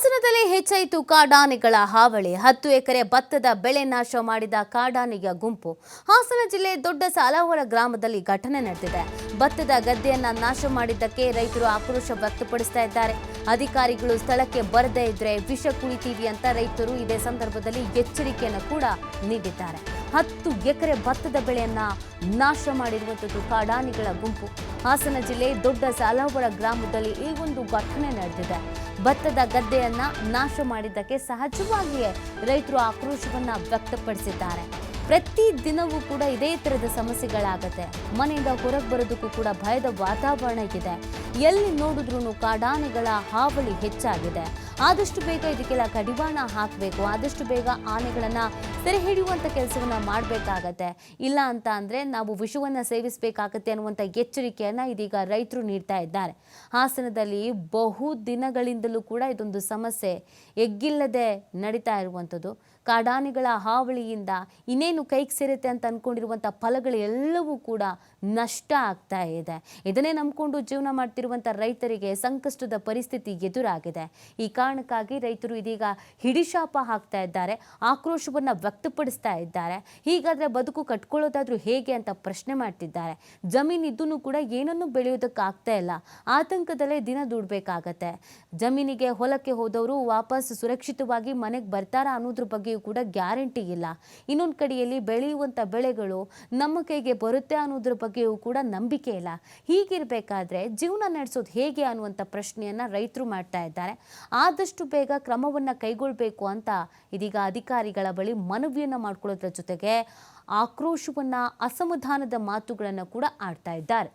ಹಾಸನದಲ್ಲಿ ಹೆಚ್ಚಾಯಿತು ಕಾಡಾನೆಗಳ ಹಾವಳಿ. 10 ಎಕರೆ ಭತ್ತದ ಬೆಳೆ ನಾಶ ಮಾಡಿದ ಕಾಡಾನೆಯ ಗುಂಪು. ಹಾಸನ ಜಿಲ್ಲೆ ದೊಡ್ಡ ಸಾಲಾವರ ಗ್ರಾಮದಲ್ಲಿ ಘಟನೆ ನಡೆದಿದೆ. ಭತ್ತದ ಗದ್ದೆಯನ್ನ ನಾಶ ಮಾಡಿದ್ದಕ್ಕೆ ರೈತರು ಆಕ್ರೋಶ ವ್ಯಕ್ತಪಡಿಸ್ತಾ ಇದ್ದಾರೆ. ಅಧಿಕಾರಿಗಳು ಸ್ಥಳಕ್ಕೆ ಬರದೇ ಇದ್ರೆ ವಿಷ ಕುಡಿತೀವಿ ಅಂತ ರೈತರು ಇದೇ ಸಂದರ್ಭದಲ್ಲಿ ಎಚ್ಚರಿಕೆಯನ್ನು ಕೂಡ ನೀಡಿದ್ದಾರೆ. 10 ಎಕರೆ ಭತ್ತದ ಬೆಳೆಯನ್ನ ನಾಶ ಮಾಡಿರುವಂಥದ್ದು ಕಾಡಾನೆಗಳ ಗುಂಪು. ಹಾಸನ ಜಿಲ್ಲೆ ದೊಡ್ಡ ಸಾಲಾವರ ಗ್ರಾಮದಲ್ಲಿ ಈ ಒಂದು ಘಟನೆ ನಡೆದಿದೆ. ಭತ್ತದ ಗದ್ದೆಯನ್ನ ನಾಶ ಮಾಡಿದ್ದಕ್ಕೆ ಸಹಜವಾಗಿಯೇ ರೈತರು ಆಕ್ರೋಶವನ್ನ ವ್ಯಕ್ತಪಡಿಸಿದ್ದಾರೆ. ಪ್ರತಿ ದಿನವೂ ಕೂಡ ಇದೇ ತರದ ಸಮಸ್ಯೆಗಳಾಗತ್ತೆ. ಮನೆಯಿಂದ ಹೊರಗೆ ಬರೋದಕ್ಕೂ ಕೂಡ ಭಯದ ವಾತಾವರಣ ಇದೆ. ಎಲ್ಲಿ ನೋಡಿದ್ರೂ ಕಾಡಾನೆಗಳ ಹಾವಳಿ ಹೆಚ್ಚಾಗಿದೆ. ಆದಷ್ಟು ಬೇಗ ಇದಕ್ಕೆಲ್ಲ ಕಡಿವಾಣ ಹಾಕಬೇಕು. ಆದಷ್ಟು ಬೇಗ ಆನೆಗಳನ್ನ ಸೆರೆ ಹಿಡಿಯುವಂತ ಕೆಲಸವನ್ನ ಮಾಡಬೇಕಾಗತ್ತೆ. ಇಲ್ಲ ಅಂತ ಅಂದ್ರೆ ನಾವು ವಿಷವನ್ನ ಸೇವಿಸಬೇಕಾಗತ್ತೆ ಅನ್ನುವಂಥ ಎಚ್ಚರಿಕೆಯನ್ನ ಇದೀಗ ರೈತರು ನೀಡ್ತಾ ಇದ್ದಾರೆ. ಹಾಸನದಲ್ಲಿ ಬಹು ದಿನಗಳಿಂದಲೂ ಕೂಡ ಇದೊಂದು ಸಮಸ್ಯೆ ಎಗ್ಗಿಲ್ಲದೆ ನಡೀತಾ ಇರುವಂಥದ್ದು. ಕಾಡಾನೆಗಳ ಹಾವಳಿಯಿಂದ ಇನ್ನೇನು ಕೈಗೆ ಸೇರುತ್ತೆ ಅಂತ ಅನ್ಕೊಂಡಿರುವಂಥ ಫಲಗಳು ಎಲ್ಲವೂ ಕೂಡ ನಷ್ಟ ಆಗ್ತಾ ಇದೆ. ಇದನ್ನೇ ನಂಬಿಕೊಂಡು ಜೀವನ ಮಾಡ್ತಿರುವಂಥ ರೈತರಿಗೆ ಸಂಕಷ್ಟದ ಪರಿಸ್ಥಿತಿ ಎದುರಾಗಿದೆ. ಈ ಕಾರಣಕ್ಕಾಗಿ ರೈತರು ಇದೀಗ ಹಿಡಿಶಾಪ ಹಾಕ್ತಾ ಇದ್ದಾರೆ, ಆಕ್ರೋಶವನ್ನ ವ್ಯಕ್ತಪಡಿಸ್ತಾ ಇದ್ದಾರೆ. ಹೀಗಾದ್ರೆ ಬದುಕು ಕಟ್ಕೊಳ್ಳೋದಾದ್ರೂ ಹೇಗೆ ಅಂತ ಪ್ರಶ್ನೆ ಮಾಡ್ತಿದ್ದಾರೆ. ಜಮೀನಿದ್ದೂ ಕೂಡ ಏನನ್ನೂ ಬೆಳೆಯೋದಕ್ಕಾಗ್ತಾ ಇಲ್ಲ. ಆತಂಕದಲ್ಲೇ ದಿನ ದುಡ್ಬೇಕಾಗತ್ತೆ. ಜಮೀನಿಗೆ ಹೊಲಕ್ಕೆ ಹೋದವರು ವಾಪಸ್ ಸುರಕ್ಷಿತವಾಗಿ ಮನೆಗೆ ಬರ್ತಾರಾ ಅನ್ನೋದ್ರ ಬಗ್ಗೆಯೂ ಕೂಡ ಗ್ಯಾರಂಟಿ ಇಲ್ಲ. ಇನ್ನೊಂದು ಕಡೆಯಲ್ಲಿ ಬೆಳೆಯುವಂಥ ಬೆಳೆಗಳು ನಮ್ಮ ಕೈಗೆ ಬರುತ್ತೆ ಅನ್ನೋದ್ರ ಬಗ್ಗೆಯೂ ಕೂಡ ನಂಬಿಕೆ ಇಲ್ಲ. ಹೀಗಿರಬೇಕಾದ್ರೆ ಜೀವನ ನಡೆಸೋದು ಹೇಗೆ ಅನ್ನುವಂಥ ಪ್ರಶ್ನೆಯನ್ನ ರೈತರು ಮಾಡ್ತಾ ಇದ್ದಾರೆ. ಆದಷ್ಟು ಬೇಗ ಕ್ರಮವನ್ನ ಕೈಗೊಳ್ಳಬೇಕು ಅಂತ ಇದೀಗ ಅಧಿಕಾರಿಗಳ ಬಳಿ ಮನವಿಯನ್ನ ಮಾಡ್ಕೊಳ್ಳೋದ್ರ ಜೊತೆಗೆ ಆಕ್ರೋಶವನ್ನ, ಅಸಮಾಧಾನದ ಮಾತುಗಳನ್ನು ಕೂಡ ಆಡ್ತಾ ಇದ್ದಾರೆ.